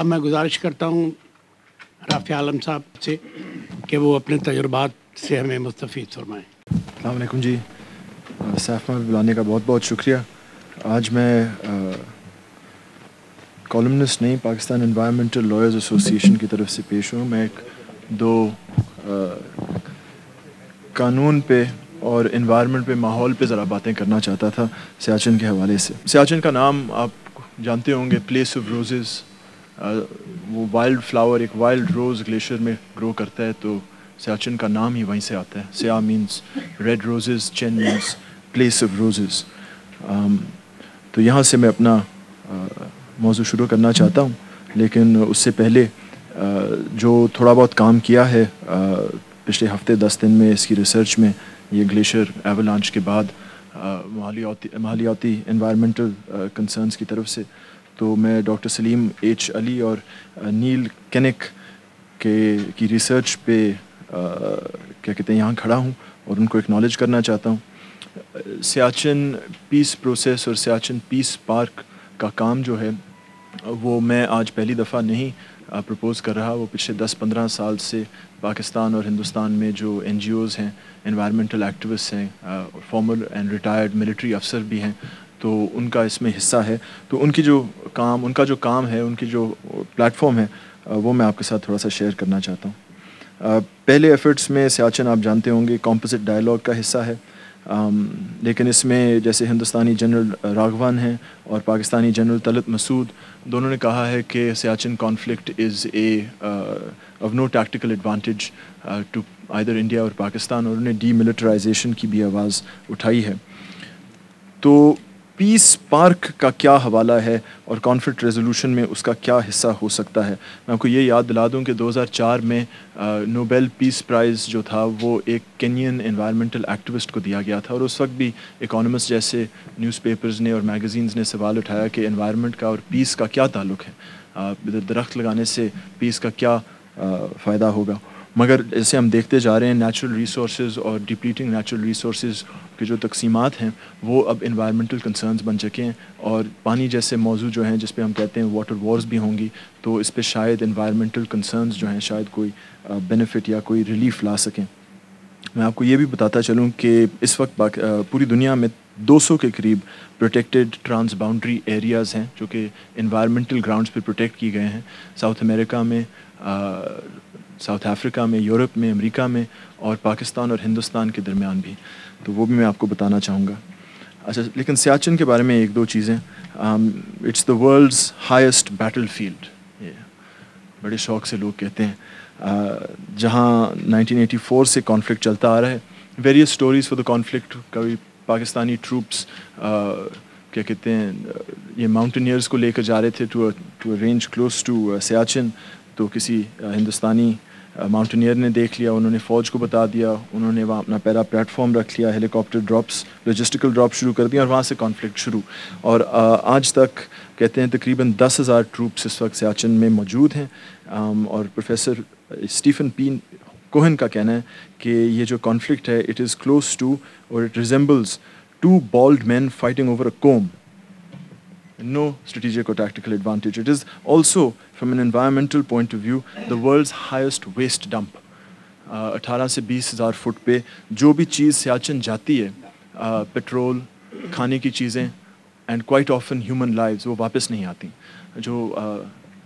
اب میں گزارش کرتا ہوں رافع عالم صاحب سے کہ وہ اپنے تجربات سے ہمیں مستفید فرمائیں. السلام علیکم جی. سیف میں بلانے کا بہت بہت شکریہ. آج میں کالمنسٹ نہیں پاکستان انوائرمنٹل لائرز ایسوسی ایشن کی طرف سے پیش ہوں. میں ایک دو قانون پہ اور انوائرمنٹ پہ ماحول پہ ذرا باتیں کرنا چاہتا تھا سیاچن کے حوالے سے. سیاچن کا نام آپ جانتے ہوں گے, پلیس آف روزز. وہ وائلڈ فلاور, ایک وائلڈ روز گلیشیئر میں گرو کرتا ہے, تو سیاچن کا نام ہی وہیں سے آتا ہے. سیاہ مینس ریڈ روزز, چین مینس پلیس آف روزز. تو یہاں سے میں اپنا موضوع شروع کرنا چاہتا ہوں, لیکن اس سے پہلے جو تھوڑا بہت کام کیا ہے پچھلے ہفتے 10 دن میں اس کی ریسرچ میں, یہ گلیشیئر ایولانچ کے بعد ماحولیاتی انوائرمنٹل کنسرنس کی طرف سے, تو میں ڈاکٹر سلیم ایچ علی اور نیل کینک کی ریسرچ پہ کیا کہتے ہیں یہاں کھڑا ہوں اور ان کو اکنالج کرنا چاہتا ہوں. سیاچن پیس پروسیس اور سیاچن پیس پارک کا کام جو ہے وہ میں آج پہلی دفعہ نہیں پرپوز کر رہا. وہ پچھلے 10-15 سال سے پاکستان اور ہندوستان میں جو این جی اوز ہیں, انوائرمنٹل ایکٹیوسٹ ہیں, فارمر اینڈ ریٹائرڈ ملٹری افسر بھی ہیں, تو ان کا اس میں حصہ ہے. تو ان کا جو کام ہے, ان کی جو پلیٹ فارم ہے, وہ میں آپ کے ساتھ تھوڑا سا شیئر کرنا چاہتا ہوں. پہلے ایفرٹس میں سیاچن آپ جانتے ہوں گے کمپوزٹ ڈائلاگ کا حصہ ہے, لیکن اس میں جیسے ہندوستانی جنرل راگھوان ہیں اور پاکستانی جنرل طلعت مسعود, دونوں نے کہا ہے کہ Siachen conflict is of no tactical advantage to either India اور پاکستان, اور انہوں نے ڈی ملٹرائزیشن کی بھی آواز اٹھائی ہے. تو پیس پارک کا کیا حوالہ ہے اور کانفلکٹ ریزولوشن میں اس کا کیا حصہ ہو سکتا ہے؟ میں آپ کو یہ یاد دلا دوں کہ 2004 میں نوبیل پیس پرائز جو تھا وہ ایک کینین انوائرمنٹل ایکٹیوسٹ کو دیا گیا تھا, اور اس وقت بھی اکانومسٹ جیسے نیوز پیپرز نے اور میگزینز نے سوال اٹھایا کہ انوائرمنٹ کا اور پیس کا کیا تعلق ہے, درخت لگانے سے پیس کا کیا فائدہ ہوگا. مگر جیسے ہم دیکھتے جا رہے ہیں نیچرل ریسورسز اور ڈپلیٹنگ نیچرل ریسورسز کے جو تقسیمات ہیں وہ اب انوائرمنٹل کنسرنز بن چکے ہیں, اور پانی جیسے موضوع جو ہیں جس پہ ہم کہتے ہیں واٹر وارز بھی ہوں گی, تو اس پہ شاید انوائرمنٹل کنسرنز جو ہیں شاید کوئی بینیفٹ یا کوئی ریلیف لا سکیں. میں آپ کو یہ بھی بتاتا چلوں کہ اس وقت پوری دنیا میں 200 کے قریب پروٹیکٹڈ ٹرانس باؤنڈری ایریاز ہیں جو کہ انوائرمنٹل گراؤنڈز پہ پروٹیکٹ کی گئے ہیں. ساؤتھ امریکہ میں, ساؤتھ افریقہ میں, یورپ میں, امریکہ میں, اور پاکستان اور ہندوستان کے درمیان بھی, تو وہ بھی میں آپ کو بتانا چاہوں گا. اچھا, لیکن سیاچن کے بارے میں ایک دو چیزیں. It's the world's highest battlefield, یہ بڑے شوق سے لوگ کہتے ہیں, جہاں 1984 سے کانفلکٹ چلتا آ رہا ہے. Various stories for the conflict. کبھی پاکستانی ٹروپس کیا کہتے ہیں یہ ماؤنٹینئرز کو لے کر جا رہے تھے to range close to Siachen, تو کسی ہندوستانی ماؤنٹینئر نے دیکھ لیا, انہوں نے فوج کو بتا دیا, انہوں نے وہاں اپنا پہلا پلیٹ فارم رکھ لیا, ہیلی کاپٹر ڈراپس, لوجسٹیکل ڈراپ شروع کر دیا, اور وہاں سے کانفلکٹ شروع. اور آج تک کہتے ہیں تقریباً 10,000 ٹروپس اس وقت سیاچن میں موجود ہیں. اور پروفیسر اسٹیفن پی کوہن کا کہنا ہے کہ یہ جو کانفلکٹ ہے اٹ از کلوز ٹو اور it resembles 2 bald men fighting over a comb. No strategic or tactical advantage. It is also, from an environmental point of view, the world's highest waste dump. 18 سے 20,000 fit پہ جو بھی چیز سیاچن جاتی ہے, petrol, کھانے کی چیزیں, and quite often human lives, وہ واپس نہیں آتی. جو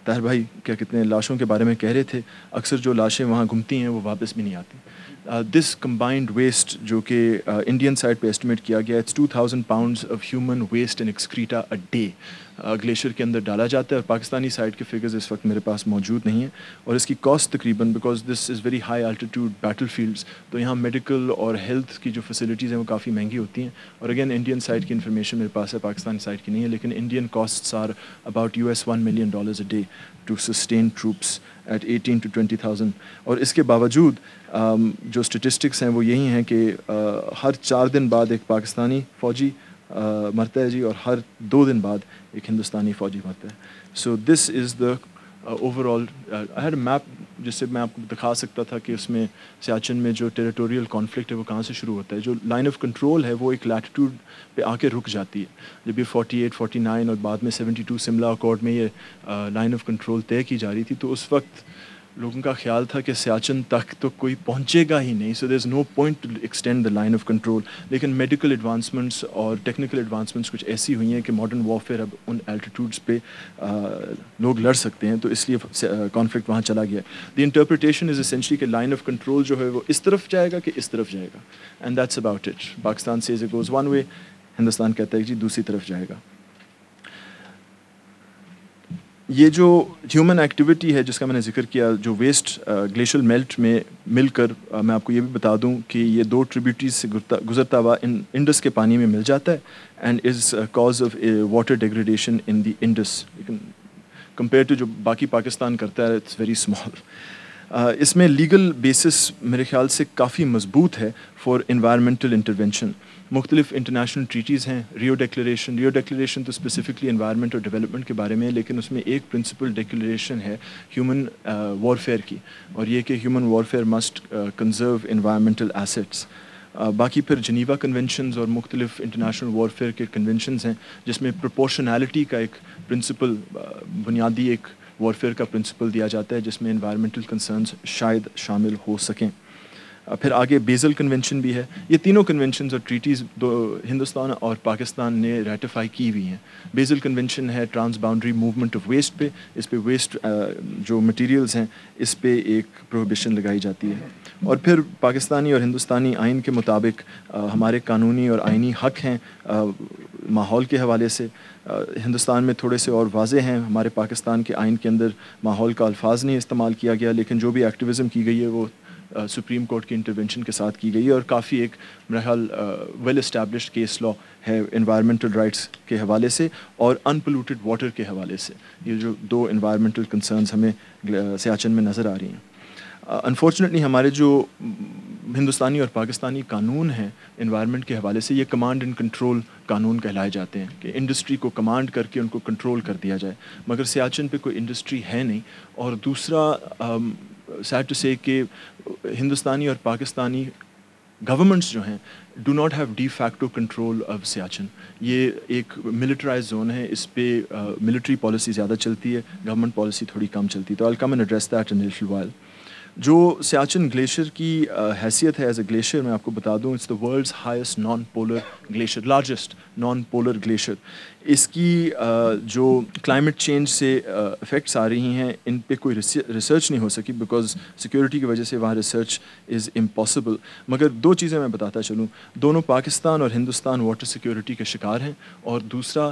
طاہر بھائی کیا کہتے ہیں لاشوں کے بارے میں کہہ رہے تھے, اکثر جو لاشیں وہاں گھومتی ہیں وہ واپس بھی نہیں آتی. دس کمبائنڈ ویسٹ جو کہ انڈین سائڈ پہ ایسٹیمیٹ کیا گیا, it's 2,000 pounds of human waste and excreta a day glacier کے اندر ڈالا جاتا ہے. اور پاکستانی سائڈ کے فگرز اس وقت میرے پاس موجود نہیں ہیں, اور اس کی کاسٹ تقریباً, because this is very high altitude battle fields, تو یہاں میڈیکل اور ہیلتھ کی جو فیسلٹیز ہیں وہ کافی مہنگی ہوتی ہیں. اور اگین انڈین سائڈ کی انفارمیشن میرے پاس ہے, پاکستانی سائڈ کی نہیں ہے, لیکن Indian costs are about $1 million a day to sustain troops at 18,000 to 20,000. اور اس کے باوجود جو اسٹیٹسٹکس ہیں وہ یہی ہیں کہ ہر 4 دن بعد ایک پاکستانی فوجی مرتا ہے جی, اور ہر 2 دن بعد ایک ہندوستانی فوجی مرتا ہے. So this is the overall. I had a map جس سے میں آپ کو دکھا سکتا تھا کہ اس میں سیاچن میں جو ٹیریٹوریل کانفلکٹ ہے وہ کہاں سے شروع ہوتا ہے. جو لائن آف کنٹرول ہے وہ ایک لیٹیٹیوڈ پہ آ کے رک جاتی ہے. جب یہ 48 49 اور بعد میں 72 سملا اکارڈ میں یہ لائن آف کنٹرول طے کی جا رہی تھی, تو اس وقت لوگوں کا خیال تھا کہ سیاچن تک تو کوئی پہنچے گا ہی نہیں, so there is no point to extend the line of control. لیکن میڈیکل ایڈوانسمنٹس اور ٹیکنیکل ایڈوانسمنٹس کچھ ایسی ہوئی ہیں کہ ماڈرن وارفیئر اب ان الٹیٹیوڈس پہ لوگ لڑ سکتے ہیں, تو اس لیے کانفلکٹ وہاں چلا گیا. دی انٹرپریٹیشن از اسینشلی کہ لائن آف کنٹرول جو ہے وہ اس طرف جائے گا کہ اس طرف جائے گا, and that's about it. Pakistan says it goes one way, Hindustan کہتا ہے کہ جی دوسری طرف جائے گا. یہ جو ہیومن ایکٹیویٹی ہے جس کا میں نے ذکر کیا, جو ویسٹ گلیشیل میلٹ میں مل کر, میں آپ کو یہ بھی بتا دوں کہ یہ 2 ٹریبیوٹریز سے گزرتا ہوا انڈس کے پانی میں مل جاتا ہے, and is cause of water degradation in the Indus. لیکن کمپیئر ٹو جو باقی پاکستان کرتا ہے اٹس ویری اسمال. اس میں لیگل بیسس میرے خیال سے کافی مضبوط ہے فار انوائرمنٹل انٹرونشن. مختلف انٹرنیشنل ٹریٹیز ہیں, ریو ڈیکلیریشن تو اسپیسیفکلی انوائرمنٹ اور ڈیولپمنٹ کے بارے میں ہے, لیکن اس میں ایک پرنسپل ڈیکلیریشن ہے ہیومن وارفیئر کی, اور یہ کہ human warfare must conserve environmental assets. باقی پھر جنیوا کنونشنز اور مختلف انٹرنیشنل وارفیئر کے کنونشنز ہیں جس میں پروپورشنالٹی کا ایک پرنسپل, بنیادی ایک وارفیئر کا پرنسپل دیا جاتا ہے جس میں انوائرمنٹل کنسرنز شاید شامل ہو سکیں. پھر آگے بیزل کنونشن بھی ہے. یہ تینوں کنونشنز اور ٹریٹیز ہندوستان اور پاکستان نے ریٹیفائی کی ہوئی ہیں. بیزل کنونشن ہے trans boundary movement of waste پہ, اس پہ ویسٹ جو مٹیریلز ہیں اس پہ ایک پروہیبیشن لگائی جاتی ہے. اور پھر پاکستانی اور ہندوستانی آئین کے مطابق ہمارے قانونی اور آئینی حق ہیں ماحول کے حوالے سے. ہندوستان میں تھوڑے سے اور واضح ہیں, ہمارے پاکستان کے آئین کے اندر ماحول کا الفاظ نہیں استعمال کیا گیا, لیکن جو بھی ایکٹیویزم کی گئی ہے وہ سپریم کورٹ کی انٹرونشن کے ساتھ کی گئی ہے, اور کافی ایک میرا خیال ویل اسٹیبلشڈ کیس لا ہے انوائرمنٹل رائٹس کے حوالے سے اور ان پولوٹیڈ واٹر کے حوالے سے. یہ جو 2 انوائرمنٹل کنسرنز ہمیں سیاچن میں نظر آ رہی ہیں. انفارچونیٹلی ہمارے جو ہندوستانی اور پاکستانی قانون ہیں انوائرمنٹ کے حوالے سے, یہ کمانڈ اینڈ کنٹرول قانون کہلائے جاتے ہیں کہ انڈسٹری کو کمانڈ کر کے ان کو کنٹرول کر دیا جائے, مگر سیاچن پہ کوئی انڈسٹری ہے نہیں. اور دوسرا سیڈ ٹو سے کہ ہندوستانی اور پاکستانی گورنمنٹس جو ہیں do not have de facto control of Siachen. یہ ایک ملٹرائز زون ہے, اس پہ ملٹری پالیسی زیادہ چلتی ہے, گورنمنٹ پالیسی تھوڑی کم چلتی ہے. تو I'll come and address that in a little while. جو سیاچن گلیشیئر کی حیثیت ہے ایز اے گلیشیئر, میں آپ کو بتا دوں it's the world's highest non polar glacier, largest non polar glacier. اس کی جو کلائمیٹ چینج سے افیکٹس آ رہی ہیں ان پہ کوئی ریسرچ نہیں ہو سکی بیکاز سیکیورٹی کی وجہ سے وہاں ریسرچ از امپاسبل. مگر 2 چیزیں میں بتاتا چلوں, دونوں پاکستان اور ہندوستان واٹر سیکیورٹی کے شکار ہیں, اور دوسرا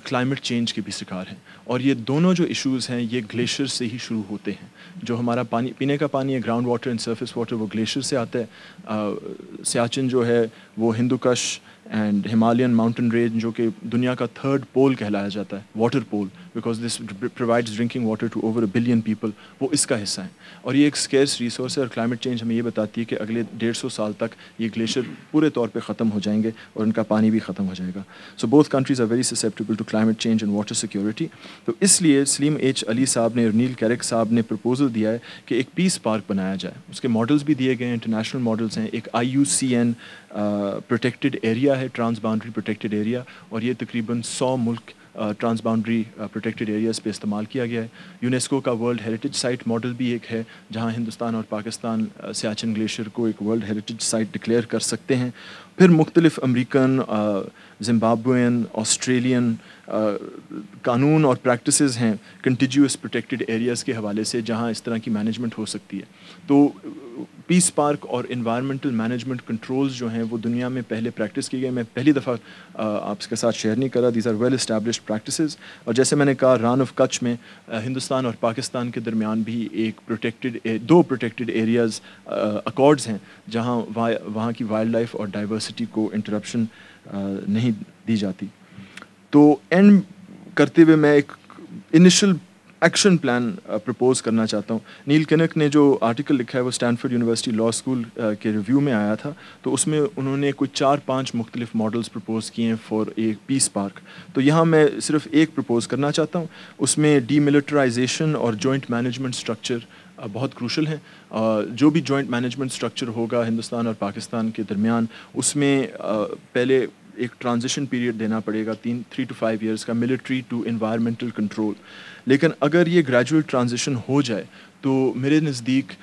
کلائمیٹ چینج کے بھی شکار ہیں. اور یہ دونوں جو ایشوز ہیں یہ گلیشیئر سے ہی شروع ہوتے ہیں. جو ہمارا پانی, پینے کا پانی ہے, ground water and surface water, وہ گلیشیئر سے آتا ہے. سیاچن جو ہے وہ ہندو کش اینڈ ہمالین ماؤنٹین رینج جو کہ دنیا کا 3rd پول کہلایا جاتا ہے, water pool, because this provides drinking water to over 1 billion people, وہ اس کا حصہ ہیں. اور یہ ایک اسکیئرس ریسورس ہے, اور کلائمیٹ چینج ہمیں یہ بتاتی ہے کہ اگلے 150 سال تک یہ گلیشیئر پورے طور پہ ختم ہو جائیں گے اور ان کا پانی بھی ختم ہو جائے گا. So both countries are very susceptible to climate change and water security. تو اس لیے سلیم ایچ علی صاحب نے اور نیل کیرک صاحب نے پرپوزل دیا ہے کہ ایک پیس پارک بنایا جائے. اس کے ماڈلز بھی دیے گئے ہیں, انٹرنیشنل ماڈلز ہیں. ایک IUCN پروٹیکٹڈ ایریا ہے, ٹرانس باؤنڈری پروٹیکٹڈ ایریا, اور یہ تقریباً 100 ملک ٹرانس باؤنڈری پروٹیکٹڈ ایریاز پہ استعمال کیا گیا ہے. یونیسکو کا ورلڈ ہیریٹیج سائٹ ماڈل بھی ایک ہے جہاں ہندوستان اور پاکستان سیاچن گلیشیئر کو ایک ورلڈ ہیریٹیج سائٹ ڈکلیئر کر سکتے ہیں. پھر مختلف امریکن, زمبابوین, آسٹریلین قانون اور پریکٹسز ہیں کنٹیجیوس پروٹیکٹڈ ایریاز کے حوالے سے جہاں اس طرح کی مینجمنٹ ہو سکتی ہے. تو پیس پارک اور انوائرمنٹل مینجمنٹ کنٹرولز جو ہیں وہ دنیا میں پہلے پریکٹس کی گئے. میں پہلی دفعہ آپ کے ساتھ شیئر نہیں کرا, these are well established practices. اور جیسے میں نے کہا ران آف کچھ میں ہندوستان اور پاکستان کے درمیان بھی ایک دو پروٹیکٹڈ ایریاز اکارڈز ہیں جہاں وہاں کی وائلڈ لائف اور ڈائیورسٹی کو انٹرپشن نہیں دی جاتی. تو اینڈ کرتے ہوئے میں ایک انیشل ایکشن پلان پرپوز کرنا چاہتا ہوں. نیل کینک نے جو آرٹیکل لکھا ہے وہ اسٹینفورڈ یونیورسٹی لا اسکول کے ریویو میں آیا تھا, تو اس میں انہوں نے کوئی 4-5 مختلف ماڈلز پرپوز کیے ہیں فار ایک پیس پارک. تو یہاں میں صرف ایک پرپوز کرنا چاہتا ہوں. اس میں ڈی ملٹرائزیشن اور جوائنٹ مینجمنٹ اسٹرکچر بہت کروشل ہیں. جو بھی جوائنٹ مینجمنٹ اسٹرکچر ہوگا ہندوستان اور پاکستان کے درمیان, اس میں پہلے ایک ٹرانزیشن پیریڈ دینا پڑے گا 3 to 5 ایئرس کا, ملٹری ٹو انوائرمنٹل کنٹرول. لیکن اگر یہ گریجویٹ ٹرانزیشن ہو جائے تو میرے نزدیک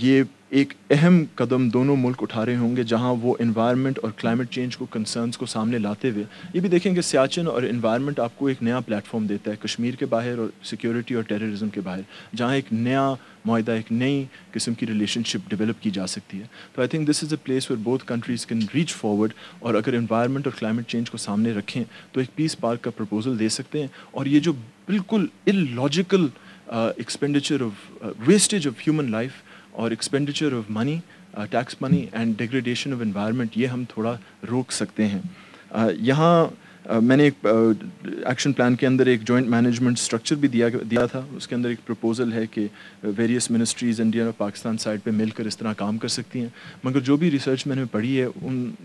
یہ ایک اہم قدم دونوں ملک اٹھا رہے ہوں گے, جہاں وہ انوائرمنٹ اور کلائمیٹ چینج کو کنسرنس کو سامنے لاتے ہوئے یہ بھی دیکھیں کہ سیاچن اور انوائرمنٹ آپ کو ایک نیا پلیٹ فارم دیتا ہے کشمیر کے باہر اور سیکیورٹی اور ٹیررزم کے باہر, جہاں ایک نیا معاہدہ, ایک نئی قسم کی ریلیشن شپ ڈیولپ کی جا سکتی ہے. تو I think this is a place where both countries can reach forward, اور اگر انوائرمنٹ اور کلائمیٹ چینج کو سامنے رکھیں تو ایک پیس پارک کا پرپوزل دے سکتے ہیں. اور یہ جو بالکل illogical expenditure of wastage of human life اور expenditure of money, tax money and degradation of environment, یہ ہم تھوڑا روک سکتے ہیں. یہاں میں نے ایک ایکشن پلان کے اندر ایک جوائنٹ مینجمنٹ اسٹرکچر بھی دیا تھا. اس کے اندر ایک پروپوزل ہے کہ ویریس منسٹریز انڈیا اور پاکستان سائڈ پہ مل کر اس طرح کام کر سکتی ہیں. مگر جو بھی ریسرچ میں نے پڑھی ہے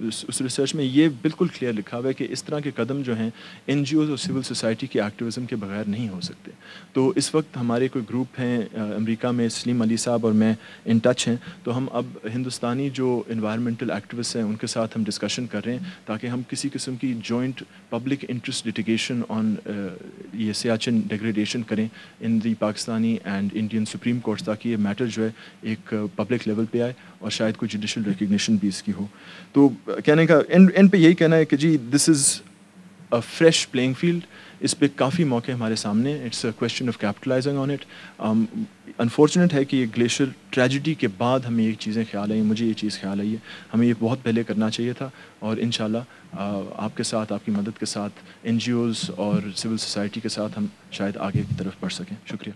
اس ریسرچ میں یہ بالکل کلیئر لکھا ہوا ہے کہ اس طرح کے قدم جو ہیں NGOs اور سول سوسائٹی کے ایکٹیویزم کے بغیر نہیں ہو سکتے. تو اس وقت ہمارے کوئی گروپ ہیں امریکہ میں, سلیم علی صاحب اور میں ان ٹچ ہیں. تو ہم اب ہندوستانی جو انوائرمنٹل ایکٹیوسٹ ہیں ان کے ساتھ ہم ڈسکشن کر رہے ہیں تاکہ ہم کسی قسم کی joint public interest litigation on یہ سیاچن ڈیگریڈیشن کریں in the Pakistani and Indian supreme courts, تاکہ یہ میٹر جو ہے ایک پبلک لیول پہ آئے اور شاید کوئی جوڈیشل ریکگنیشن بھی اس کی ہو. تو کہنے کا اینڈ پہ یہی کہنا ہے کہ جی this is a fresh playing field, اس پہ کافی موقع ہمارے سامنے, it's a question of capitalizing on it. Unfortunate ہے کہ یہ گلیشیئر ٹریجڈی کے بعد ہمیں یہ چیزیں خیال آئیں, مجھے یہ چیز خیال آئی ہے, ہمیں یہ بہت پہلے کرنا چاہیے تھا. اور انشاءاللہ آپ کے ساتھ, آپ کی مدد کے ساتھ, NGOs اور سول سوسائٹی کے ساتھ ہم شاید آگے کی طرف بڑھ سکیں. شکریہ.